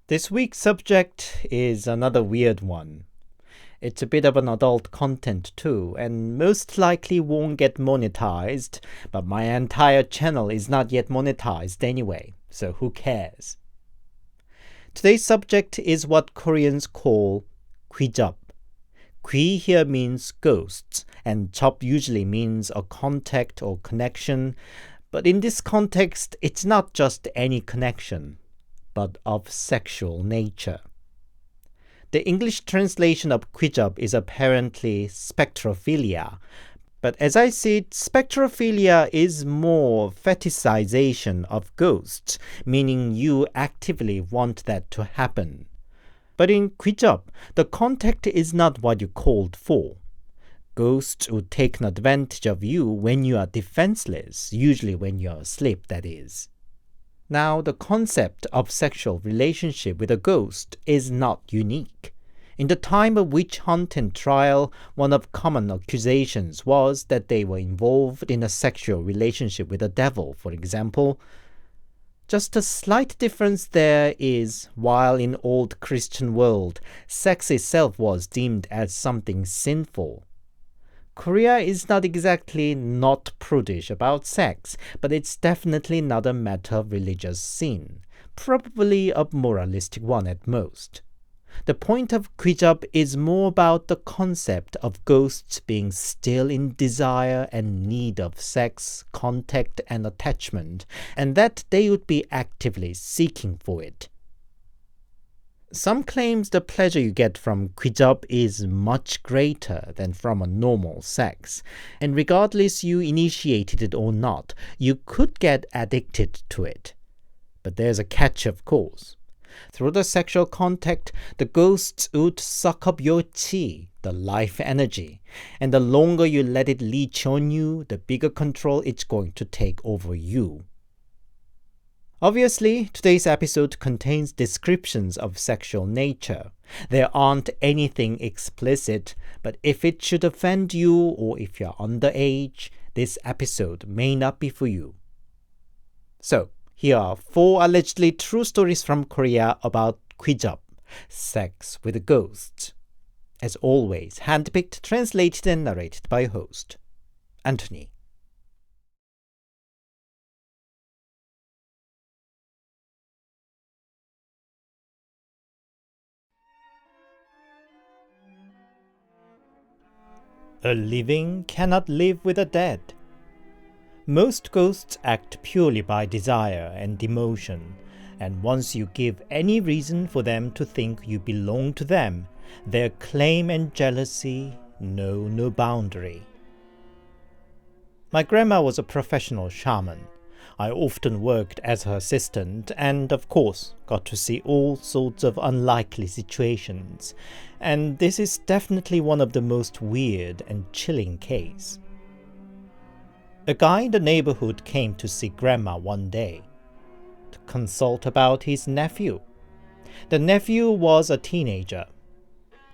This week's subject is another weird one. It's a bit of an adult content too, and most likely won't get monetized, but my entire channel is not yet monetized anyway, so who cares? Today's subject is what Koreans call 귀접. 귀 here means ghosts, and 접 usually means a contact or connection, but in this context, it's not just any connection, but of sexual nature. The English translation of 귀접 is apparently spectrophilia, but as I see it, spectrophilia is more fetishization of ghosts, meaning you actively want that to happen. But in 귀접, the contact is not what you called for. Ghosts would take advantage of you when you are defenseless, usually when you are asleep, that is. Now, the concept of sexual relationship with a ghost is not unique. In the time of witch hunt and trial, one of common accusations was that they were involved in a sexual relationship with a devil, for example. Just a slight difference there is, while in old Christian world, sex itself was deemed as something sinful, Korea is not exactly not prudish about sex, but it's definitely not a matter of religious sin, probably a moralistic one at most. The point of 귀접 is more about the concept of ghosts being still in desire and need of sex, contact, and attachment, and that they would be actively seeking for it. Some claims the pleasure you get from 귀접 is much greater than from a normal sex, and regardless you initiated it or not, you could get addicted to it. But there's a catch, of course. Through the sexual contact, the ghosts would suck up your chi, the life energy, and the longer you let it leech on you, the bigger control it's going to take over you. Obviously, today's episode contains descriptions of sexual nature. There aren't anything explicit, but if it should offend you or if you're underage, this episode may not be for you. So, here are 4 allegedly true stories from Korea about 귀접, sex with ghosts. As always, handpicked, translated, and narrated by host Anthony. A living cannot live with a dead. Most ghosts act purely by desire and emotion, and once you give any reason for them to think you belong to them, their claim and jealousy know no boundary. My grandma was a professional shaman. I often worked as her assistant and, of course, got to see all sorts of unlikely situations, and this is definitely one of the most weird and chilling cases. A guy in the neighborhood came to see Grandma one day to consult about his nephew. The nephew was a teenager.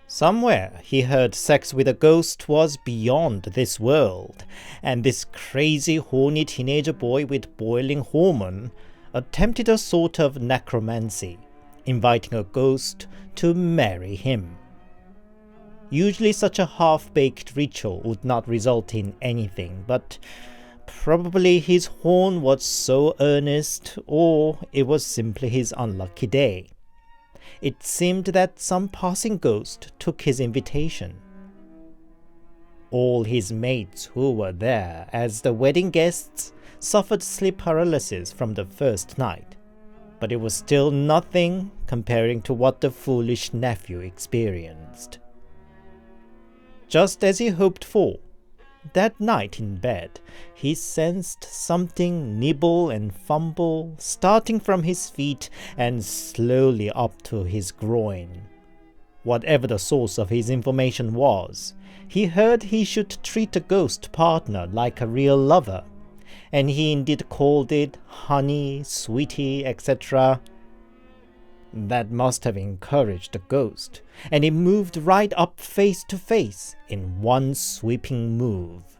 Somewhere he heard sex with a ghost was beyond this world, and this crazy horny teenager boy with boiling hormone attempted a sort of necromancy, inviting a ghost to marry him. Usually such a half-baked ritual would not result in anything, but probably his horn was so earnest, or it was simply his unlucky day. It seemed that some passing ghost took his invitation. All his mates who were there as the wedding guests suffered sleep paralysis from the first night, but it was still nothing comparing to what the foolish nephew experienced. Just as he hoped for, that night in bed, he sensed something nibble and fumble, starting from his feet and slowly up to his groin. Whatever the source of his information was, he heard he should treat a ghost partner like a real lover, and he indeed called it honey, sweetie, etc. That must have encouraged the ghost, and it moved right up face to face in one sweeping move.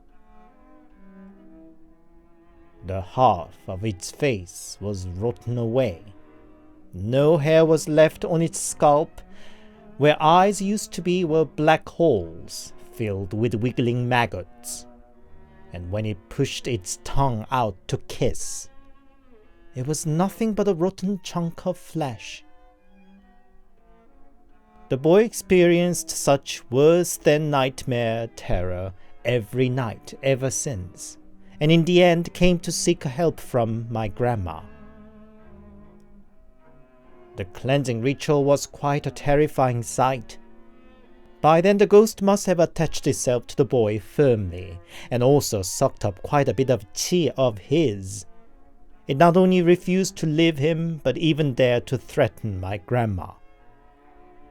The half of its face was rotten away. No hair was left on its scalp. Where eyes used to be were black holes filled with wiggling maggots. And when it pushed its tongue out to kiss, it was nothing but a rotten chunk of flesh. The boy experienced such worse-than-nightmare terror every night ever since, and in the end came to seek help from my grandma. The cleansing ritual was quite a terrifying sight. By then the ghost must have attached itself to the boy firmly, and also sucked up quite a bit of chi of his. It not only refused to leave him, but even dared to threaten my grandma.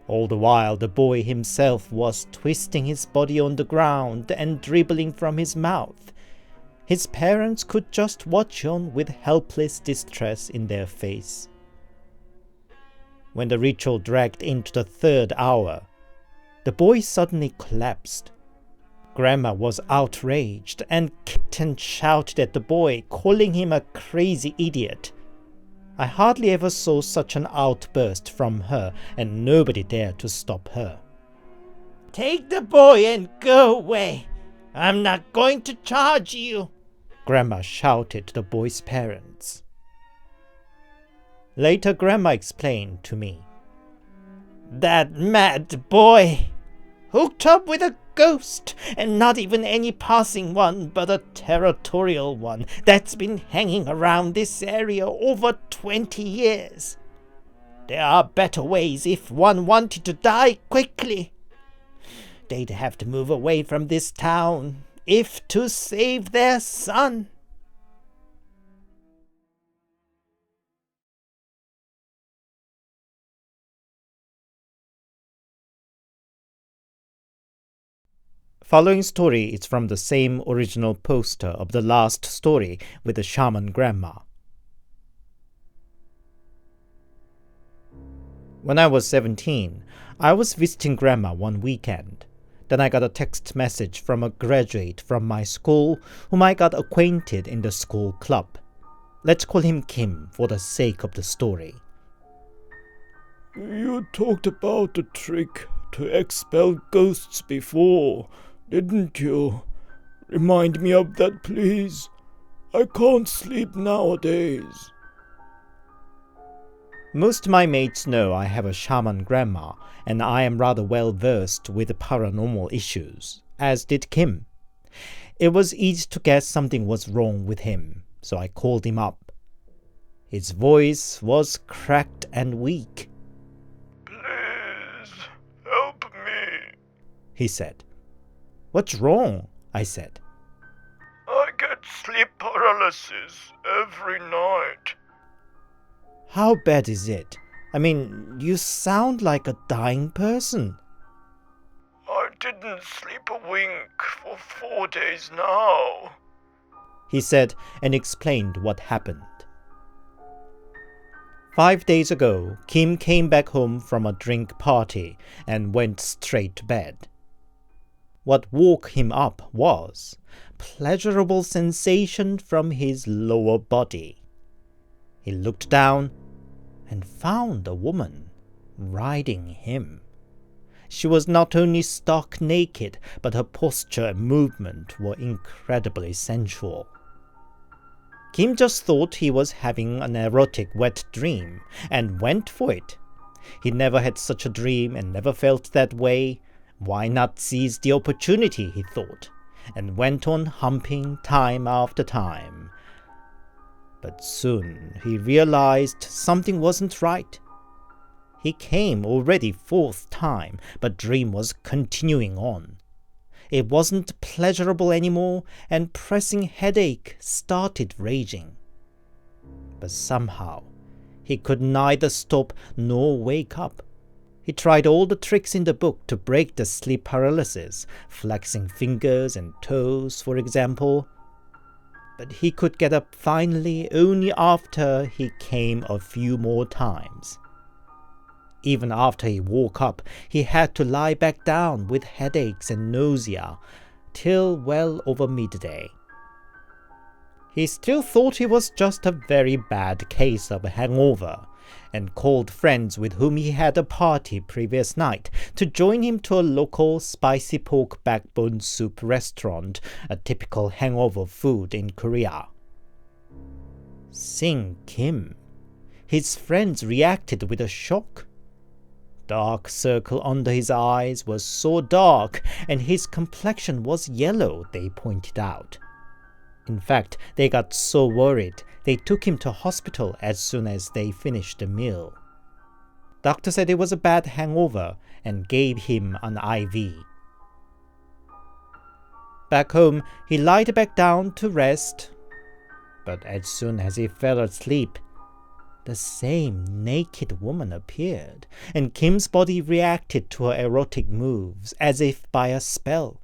All the while the boy himself was twisting his body on the ground and dribbling from his mouth. His parents could just watch on with helpless distress in their face. When the ritual dragged into the third hour, the boy suddenly collapsed. Grandma was outraged and kicked and shouted at the boy, calling him a crazy idiot. I hardly ever saw such an outburst from her, and nobody dared to stop her. "Take the boy and go away. I'm not going to charge you," Grandma shouted to the boy's parents. Later, Grandma explained to me, "That mad boy hooked up with a ghost, and not even any passing one, but a territorial one that's been hanging around this area over 20 years. There are better ways if one wanted to die quickly. They'd have to move away from this town if to save their son." Following story is from the same original poster of the last story with the shaman grandma. When I was 17, I was visiting grandma one weekend. Then I got a text message from a graduate from my school whom I got acquainted in the school club. Let's call him Kim for the sake of the story. "You talked about the trick to expel ghosts before, didn't you? Remind me of that, please. I can't sleep nowadays." Most of my mates know I have a shaman grandma, and I am rather well versed with paranormal issues, as did Kim. It was easy to guess something was wrong with him, so I called him up. His voice was cracked and weak. "Please, help me," he said. "What's wrong?" I said. "I get sleep paralysis every night." "How bad is it? I mean, you sound like a dying person." "I didn't sleep a wink for 4 days now," he said, and explained what happened. 5 days ago, Kim came back home from a drink party and went straight to bed. What woke him up was pleasurable sensation from his lower body. He looked down and found a woman riding him. She was not only stark naked, but her posture and movement were incredibly sensual. Kim just thought he was having an erotic wet dream and went for it. He never had such a dream and never felt that way. Why not seize the opportunity, he thought, and went on humping time after time. But soon he realized something wasn't right. He came already 4th time, but dream was continuing on. It wasn't pleasurable anymore, and pressing headache started raging. But somehow he could neither stop nor wake up. He tried all the tricks in the book to break the sleep paralysis, flexing fingers and toes, for example. But he could get up finally only after he came a few more times. Even after he woke up, he had to lie back down with headaches and nausea till well over midday. He still thought it was just a very bad case of a hangover, and called friends with whom he had a party previous night to join him to a local spicy pork backbone soup restaurant, a typical hangover food in Korea. Seeing Kim, his friends reacted with a shock. Dark circle under his eyes was so dark, and his complexion was yellow, they pointed out. In fact, they got so worried, they took him to hospital as soon as they finished the meal. Doctor said it was a bad hangover and gave him an IV. Back home, he lied back down to rest. But as soon as he fell asleep, the same naked woman appeared, and Kim's body reacted to her erotic moves as if by a spell.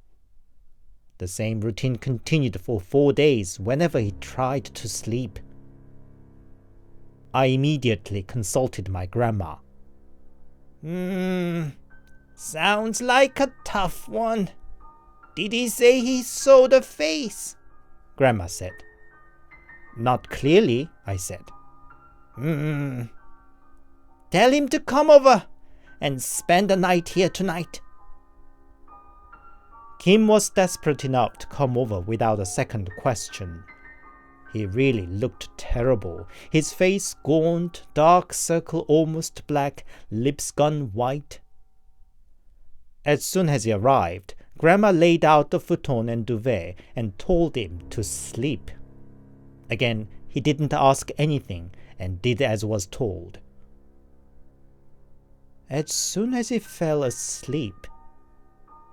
The same routine continued for 4 days whenever he tried to sleep. I immediately consulted my grandma. Sounds like a tough one. Did he say he saw the face? Grandma said. Not clearly, I said. Tell him to come over and spend the night here tonight. Kim was desperate enough to come over without a second question. He really looked terrible. His face gaunt, dark circle almost black, lips gone white. As soon as he arrived, Grandma laid out the futon and duvet and told him to sleep. Again, he didn't ask anything and did as was told. As soon as he fell asleep,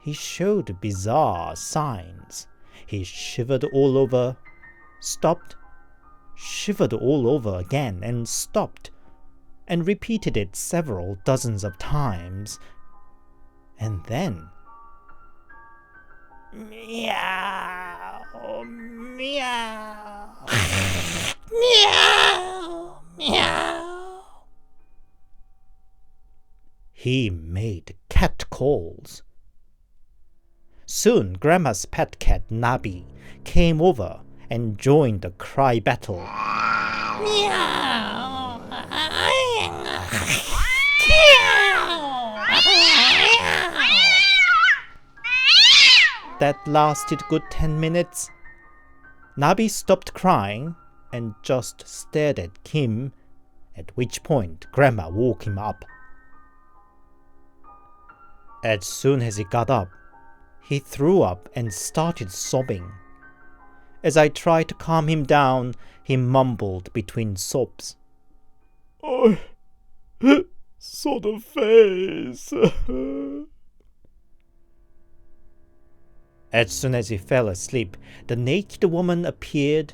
he showed bizarre signs. He shivered all over, stopped, shivered all over again and stopped, and repeated it several dozens of times. And then, meow, meow, meow, meow. He made cat calls. Soon Grandma's pet cat Nabi came over and joined the cry battle. Meow. That lasted good 10 minutes. Nabi stopped crying and just stared at Kim, at which point Grandma woke him up. As soon as he got up, he threw up and started sobbing. As I tried to calm him down, he mumbled between sobs. I saw the face. As soon as he fell asleep, the naked woman appeared,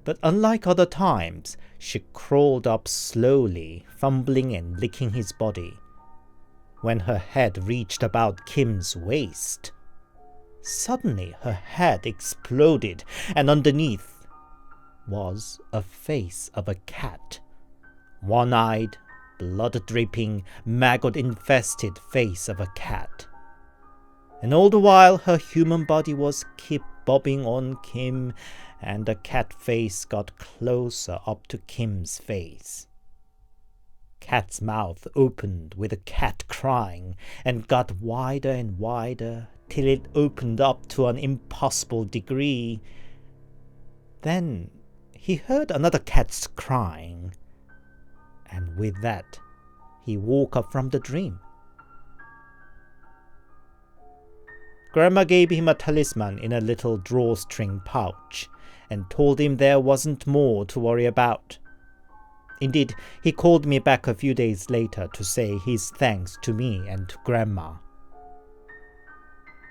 but unlike other times, she crawled up slowly, fumbling and licking his body. When her head reached about Kim's waist, suddenly her head exploded, and underneath was a face of a cat. One-eyed, blood-dripping, maggot-infested face of a cat. And all the while her human body was keep bobbing on Kim, and the cat face got closer up to Kim's face. Cat's mouth opened with a cat crying, and got wider and wider, till it opened up to an impossible degree. Then he heard another cat's crying, and with that he woke up from the dream. Grandma gave him a talisman in a little drawstring pouch, and told him there wasn't more to worry about. Indeed, he called me back a few days later to say his thanks to me and to Grandma.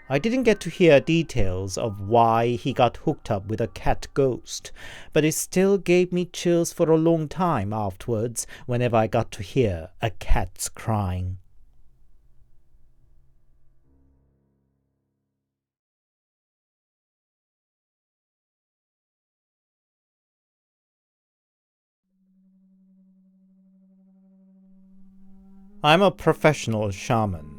I didn't get to hear details of why he got hooked up with a cat ghost, but it still gave me chills for a long time afterwards whenever I got to hear a cat's crying. I'm a professional shaman.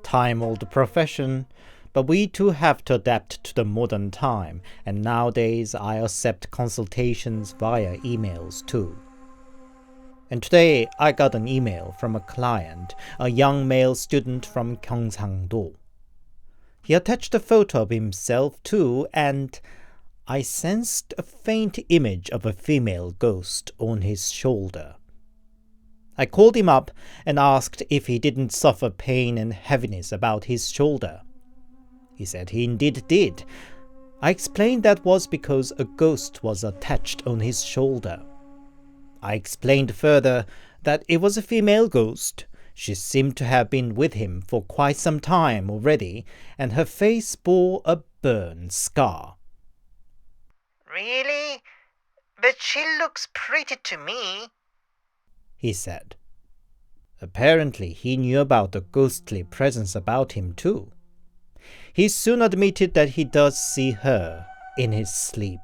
Time-old profession, but we too have to adapt to the modern time, and nowadays I accept consultations via emails too. And today I got an email from a client, a young male student from Gyeongsang-do. He attached a photo of himself too, and I sensed a faint image of a female ghost on his shoulder. I called him up and asked if he didn't suffer pain and heaviness about his shoulder. He said he indeed did. I explained that was because a ghost was attached on his shoulder. I explained further that it was a female ghost. She seemed to have been with him for quite some time already, and her face bore a burn scar. "Really? But she looks pretty to me," he said. Apparently he knew about the ghostly presence about him too. He soon admitted that he does see her in his sleep.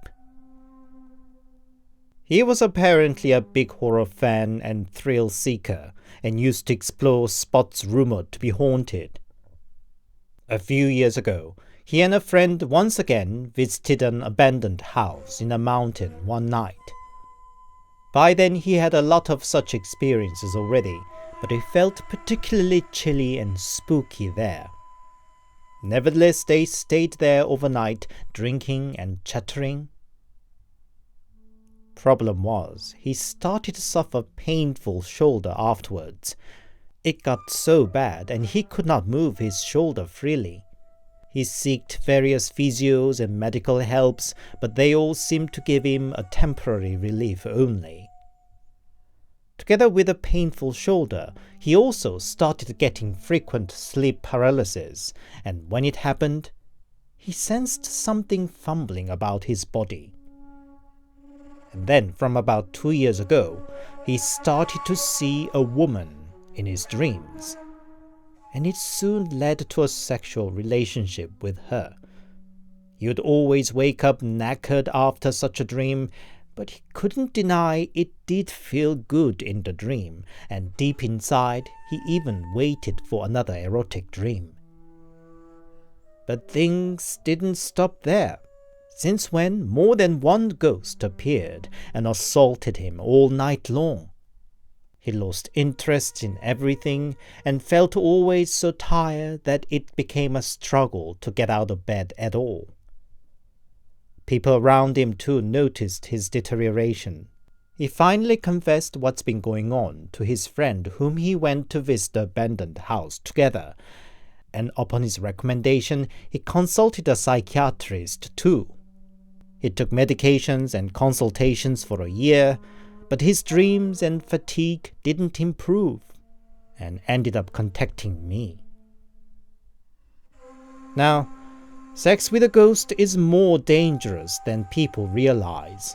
He was apparently a big horror fan and thrill seeker, and used to explore spots rumored to be haunted. A few years ago, he and a friend once again visited an abandoned house in a mountain one night. By then he had a lot of such experiences already, but it felt particularly chilly and spooky there. Nevertheless, they stayed there overnight, drinking and chattering. Problem was, he started to suffer painful shoulder afterwards. It got so bad, and he could not move his shoulder freely. He sought various physios and medical helps, but they all seemed to give him a temporary relief only. Together with a painful shoulder, he also started getting frequent sleep paralysis, and when it happened, he sensed something fumbling about his body. And then, from about 2 years ago, he started to see a woman in his dreams, and it soon led to a sexual relationship with her. He would always wake up knackered after such a dream, but he couldn't deny it did feel good in the dream, and deep inside he even waited for another erotic dream. But things didn't stop there. Since when more than one ghost appeared and assaulted him all night long. He lost interest in everything and felt always so tired that it became a struggle to get out of bed at all. People around him too noticed his deterioration. He finally confessed what's been going on to his friend whom he went to visit the abandoned house together, and upon his recommendation he consulted a psychiatrist too. He took medications and consultations for a year, but his dreams and fatigue didn't improve, and ended up contacting me. Now, sex with a ghost is more dangerous than people realize.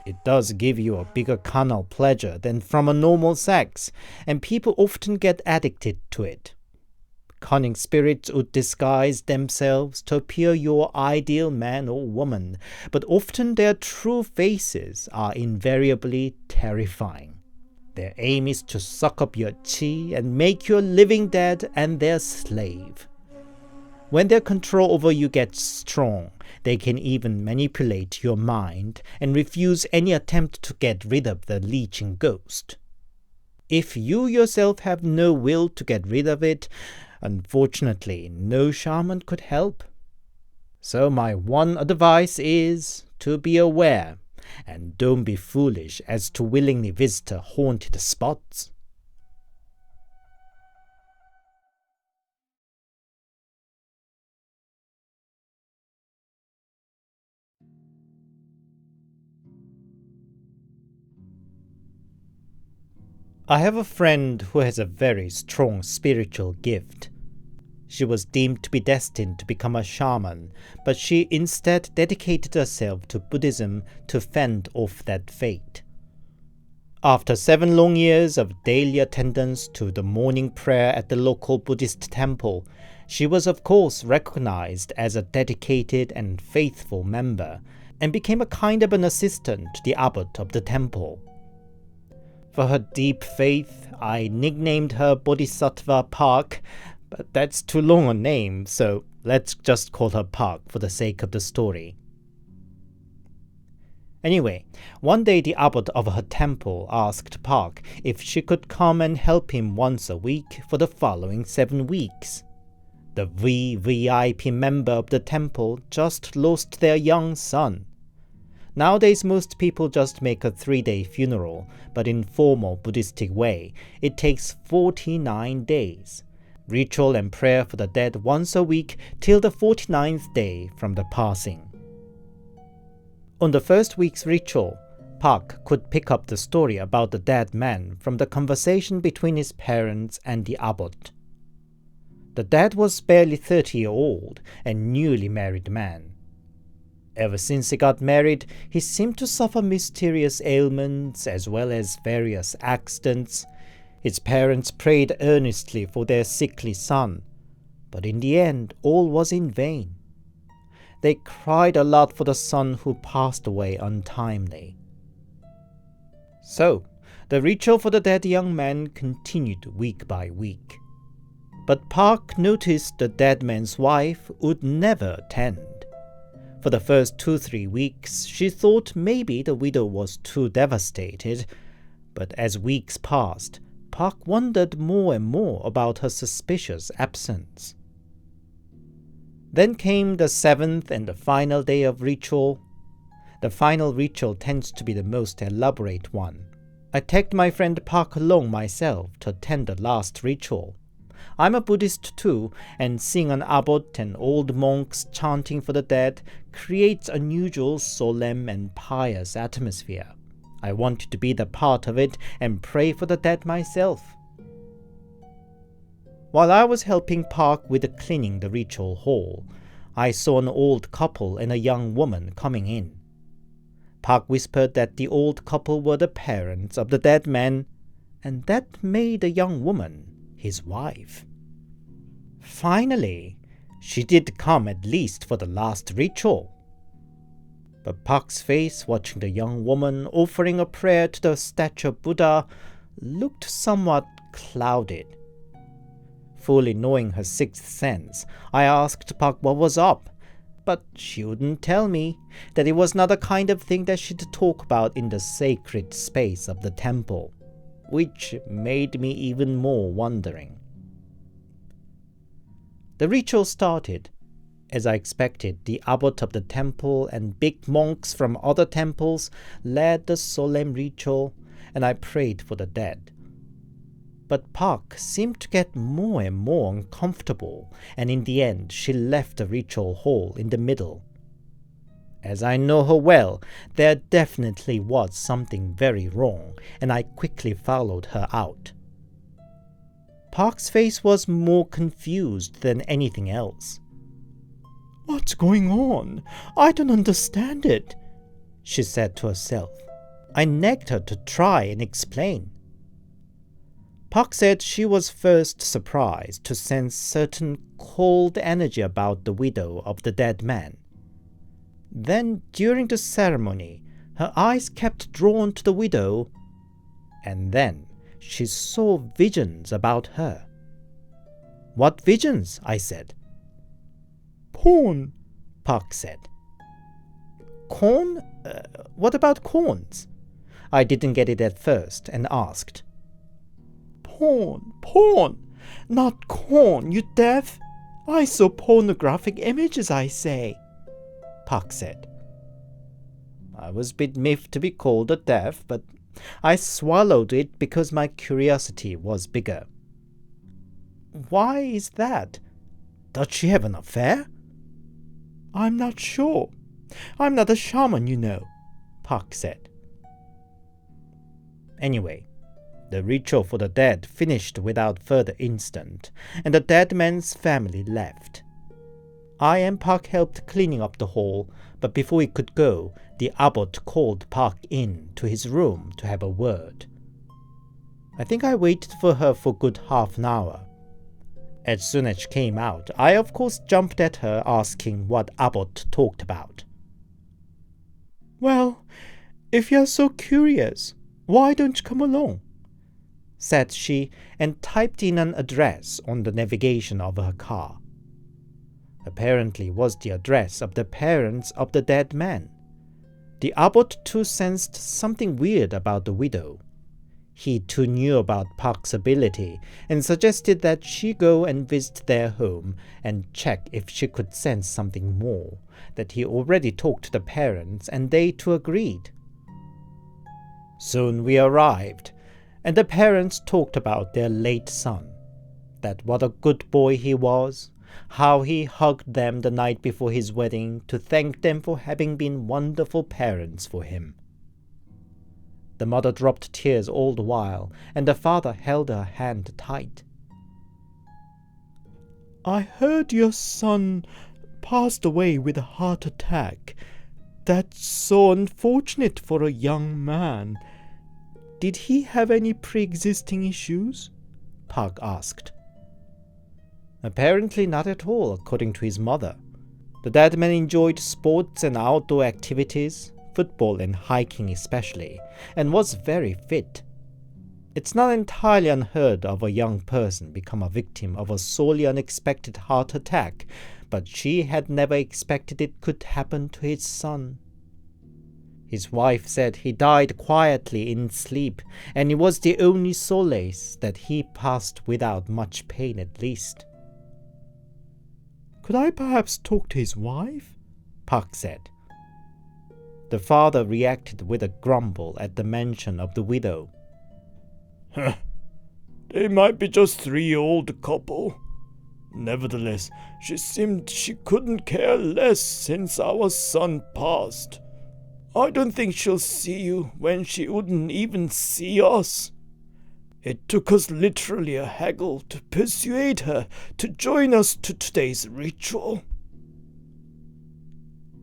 It does give you a bigger carnal pleasure than from a normal sex, and people often get addicted to it. Cunning spirits would disguise themselves to appear your ideal man or woman, but often their true faces are invariably terrifying. Their aim is to suck up your chi and make you a living dead and their slave. When their control over you gets strong, they can even manipulate your mind and refuse any attempt to get rid of the leeching ghost. If you yourself have no will to get rid of it, unfortunately, no shaman could help. So my one advice is to be aware, and don't be foolish as to willingly visit haunted spots. I have a friend who has a very strong spiritual gift. She was deemed to be destined to become a shaman, but she instead dedicated herself to Buddhism to fend off that fate. After 7 long years of daily attendance to the morning prayer at the local Buddhist temple, she was of course recognized as a dedicated and faithful member, and became a kind of an assistant to the abbot of the temple. For her deep faith, I nicknamed her Bodhisattva Park, but that's too long a name, so let's just call her Park for the sake of the story. Anyway, one day the abbot of her temple asked Park if she could come and help him once a week for the following 7 weeks. The VVIP member of the temple just lost their young son. Nowadays most people just make a 3-day funeral, but in formal Buddhistic way, it takes 49 days. Ritual and prayer for the dead once a week till the 49th day from the passing. On the first week's ritual, Park could pick up the story about the dead man from the conversation between his parents and the abbot. The dad was barely 30-year-old and newly married man. Ever since he got married, he seemed to suffer mysterious ailments as well as various accidents. His parents prayed earnestly for their sickly son, but in the end all was in vain. They cried a lot for the son who passed away untimely. So, the ritual for the dead young man continued week by week. But Park noticed the dead man's wife would never attend. For the first 2-3 weeks, she thought maybe the widow was too devastated, but as weeks passed, Park wondered more and more about her suspicious absence. Then came the 7th and the final day of ritual. The final ritual tends to be the most elaborate one. I tagged my friend Park along myself to attend the last ritual. I'm a Buddhist too, and seeing an abbot and old monks chanting for the dead creates an unusual solemn and pious atmosphere. I wanted to be the part of it and pray for the dead myself. While I was helping Park with cleaning the ritual hall, I saw an old couple and a young woman coming in. Park whispered that the old couple were the parents of the dead man, and that made the young woman his wife. Finally, she did come at least for the last ritual. But Park's face watching the young woman offering a prayer to the statue of Buddha looked somewhat clouded. Fully knowing her sixth sense, I asked Park what was up, but she wouldn't tell me that it was not the kind of thing that she'd talk about in the sacred space of the temple, which made me even more wondering. The ritual started. As I expected, the abbot of the temple and big monks from other temples led the solemn ritual, and I prayed for the dead. But Park seemed to get more and more uncomfortable, and in the end she left the ritual hall in the middle. As I know her well, there definitely was something very wrong, and I quickly followed her out. Park's face was more confused than anything else. "What's going on? I don't understand it," she said to herself. I nagged her to try and explain. Park said she was first surprised to sense certain cold energy about the widow of the dead man. Then, during the ceremony, her eyes kept drawn to the widow, and then she saw visions about her. "What visions?" I said. "Porn," Park said. "Corn? What about corns?" I didn't get it at first and asked. Porn, not corn, you deaf? I saw pornographic images, I say," Park said. I was a bit miffed to be called a deaf, but I swallowed it because my curiosity was bigger. "Why is that? Does she have an affair?" "I'm not sure. I'm not a shaman, you know," Park said. Anyway, the ritual for the dead finished without further incident, and the dead man's family left. I and Park helped cleaning up the hall, but before we could go, the abbot called Park in to his room to have a word. I think I waited for her for a good half an hour. As soon as she came out, I of course jumped at her asking what abbot talked about. "Well, if you're so curious, why don't you come along?" said she, and typed in an address on the navigation of her car. Apparently was the address of the parents of the dead man. The abbot too sensed something weird about the widow. He too knew about Park's ability and suggested that she go and visit their home and check if she could sense something more, that he already talked to the parents and they too agreed. Soon we arrived, and the parents talked about their late son, that what a good boy he was, how he hugged them the night before his wedding to thank them for having been wonderful parents for him. The mother dropped tears all the while, and the father held her hand tight. I heard your son passed away with a heart attack. That's so unfortunate for a young man. Did he have any pre-existing issues? Park asked. Apparently not at all, according to his mother. The dead man enjoyed sports and outdoor activities, football and hiking especially, and was very fit. It's not entirely unheard of a young person become a victim of a sorely unexpected heart attack, but she had never expected it could happen to his son. His wife said he died quietly in sleep, and it was the only solace that he passed without much pain at least. Could I perhaps talk to his wife? Park said. The father reacted with a grumble at the mention of the widow. They might be just 3-year-old couple. Nevertheless, she seemed she couldn't care less since our son passed. I don't think she'll see you when she wouldn't even see us. It took us literally a haggle to persuade her to join us to today's ritual.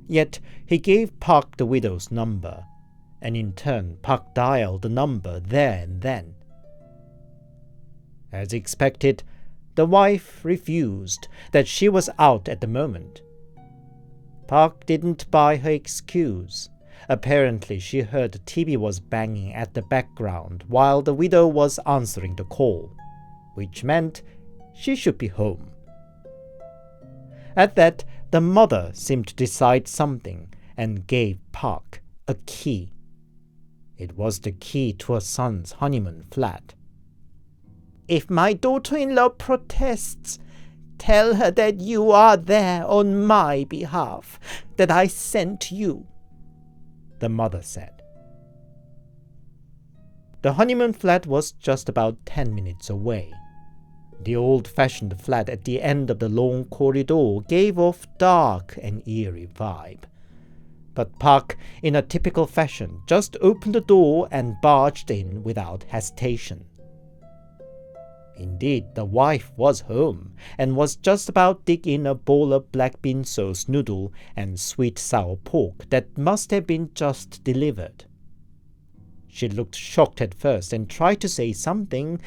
Yet he gave Park the widow's number, and in turn Park dialed the number there and then. As expected, the wife refused, that she was out at the moment. Park didn't buy her excuse. Apparently she heard the TV was banging at the background while the widow was answering the call, which meant she should be home. At that, the mother seemed to decide something and gave Park a key. It was the key to her son's honeymoon flat. If my daughter-in-law protests, tell her that you are there on my behalf, that I sent you, the mother said. The honeymoon flat was just about 10 minutes away. The old-fashioned flat at the end of the long corridor gave off dark and eerie vibe. But Park, in a typical fashion, just opened the door and barged in without hesitation. Indeed, the wife was home, and was just about dig in a bowl of black bean sauce noodle and sweet sour pork that must have been just delivered. She looked shocked at first and tried to say something,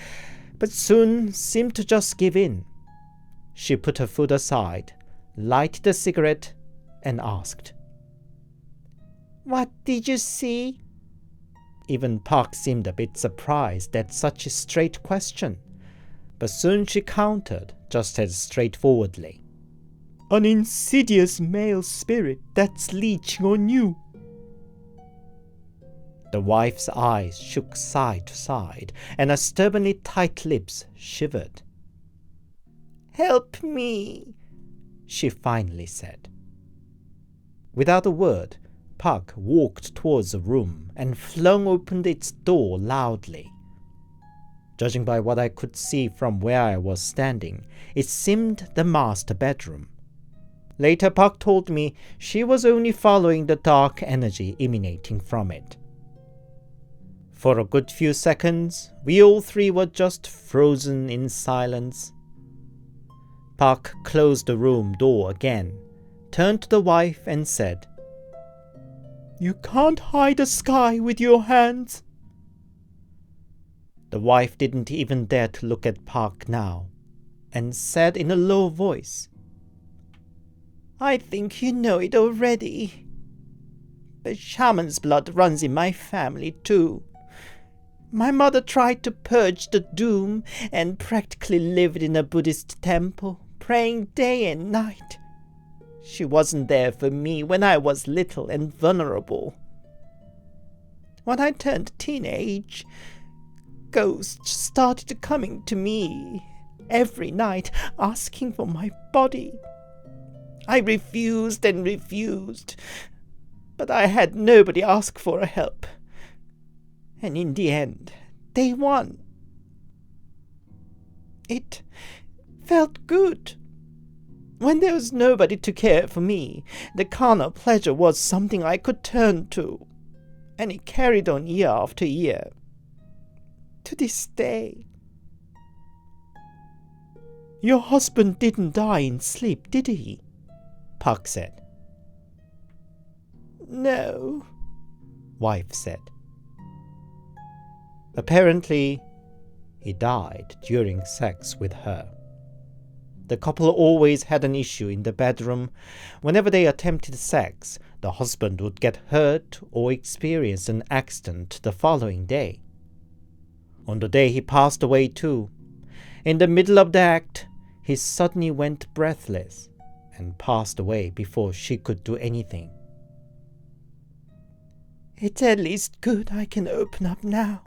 but soon seemed to just give in. She put her food aside, lighted a cigarette, and asked, "What did you see?" Even Park seemed a bit surprised at such a straight question, but soon she countered just as straightforwardly. "An insidious male spirit that's leeching on you." The wife's eyes shook side to side, and her stubbornly tight lips shivered. "Help me," she finally said. Without a word, Park walked towards the room and flung open its door loudly. Judging by what I could see from where I was standing, it seemed the master bedroom. Later, Park told me she was only following the dark energy emanating from it. For a good few seconds, we all three were just frozen in silence. Park closed the room door again, turned to the wife and said, "You can't hide the sky with your hands." The wife didn't even dare to look at Park now, and said in a low voice, "I think you know it already. The shaman's blood runs in my family too. My mother tried to purge the doom and practically lived in a Buddhist temple, praying day and night. She wasn't there for me when I was little and vulnerable. When I turned teenage, ghosts started coming to me every night asking for my body. I refused and refused, but I had nobody ask for help. And in the end, they won. It felt good. When there was nobody to care for me, the carnal pleasure was something I could turn to, and it carried on year after year. To this day. Your husband didn't die in sleep, did he? Park said. No, wife said. Apparently, he died during sex with her. The couple always had an issue in the bedroom. Whenever they attempted sex, the husband would get hurt or experience an accident the following day. On the day he passed away too, in the middle of the act, he suddenly went breathless and passed away before she could do anything. It's at least good I can open up now.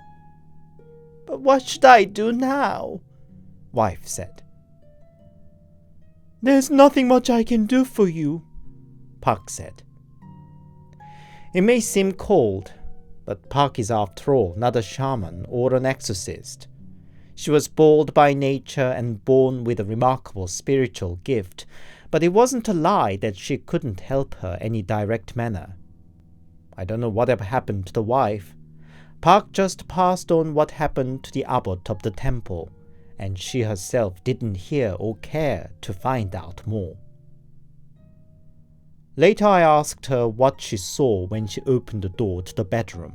But what should I do now? Wife said. There's nothing much I can do for you, Park said. It may seem cold, but Park is after all not a shaman or an exorcist. She was bold by nature and born with a remarkable spiritual gift, but it wasn't a lie that she couldn't help her any direct manner. I don't know whatever happened to the wife. Park just passed on what happened to the abbot of the temple, and she herself didn't hear or care to find out more. Later I asked her what she saw when she opened the door to the bedroom.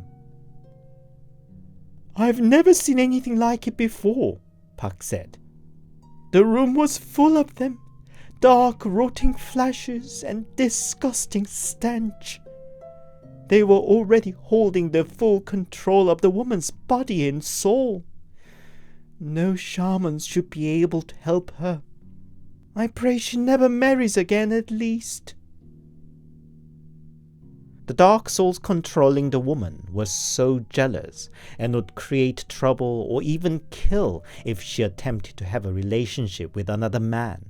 I've never seen anything like it before, Park said. The room was full of them, dark rotting flashes and disgusting stench. They were already holding the full control of the woman's body and soul. No shamans should be able to help her. I pray she never marries again, at least. The dark souls controlling the woman were so jealous and would create trouble or even kill if she attempted to have a relationship with another man.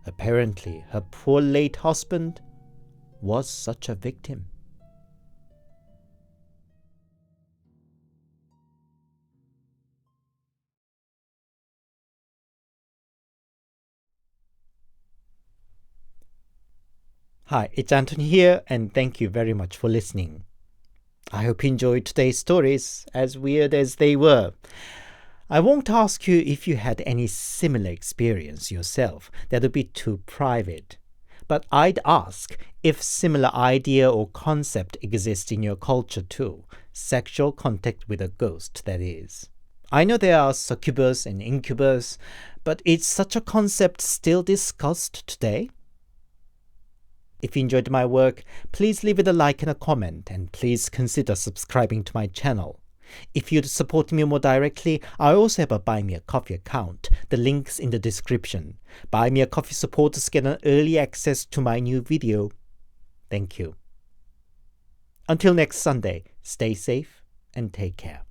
Apparently, her poor late husband was such a victim. Hi, it's Anthony here, and thank you very much for listening. I hope you enjoyed today's stories, as weird as they were. I won't ask you if you had any similar experience yourself. That would be too private. But I'd ask if similar idea or concept exists in your culture too. Sexual contact with a ghost, that is. I know there are succubus and incubus, but is such a concept still discussed today? If you enjoyed my work, please leave it a like and a comment, and please consider subscribing to my channel. If you'd support me more directly, I also have a Buy Me a Coffee account. The link's in the description. Buy Me a Coffee supporters get an early access to my new video. Thank you. Until next Sunday, stay safe and take care.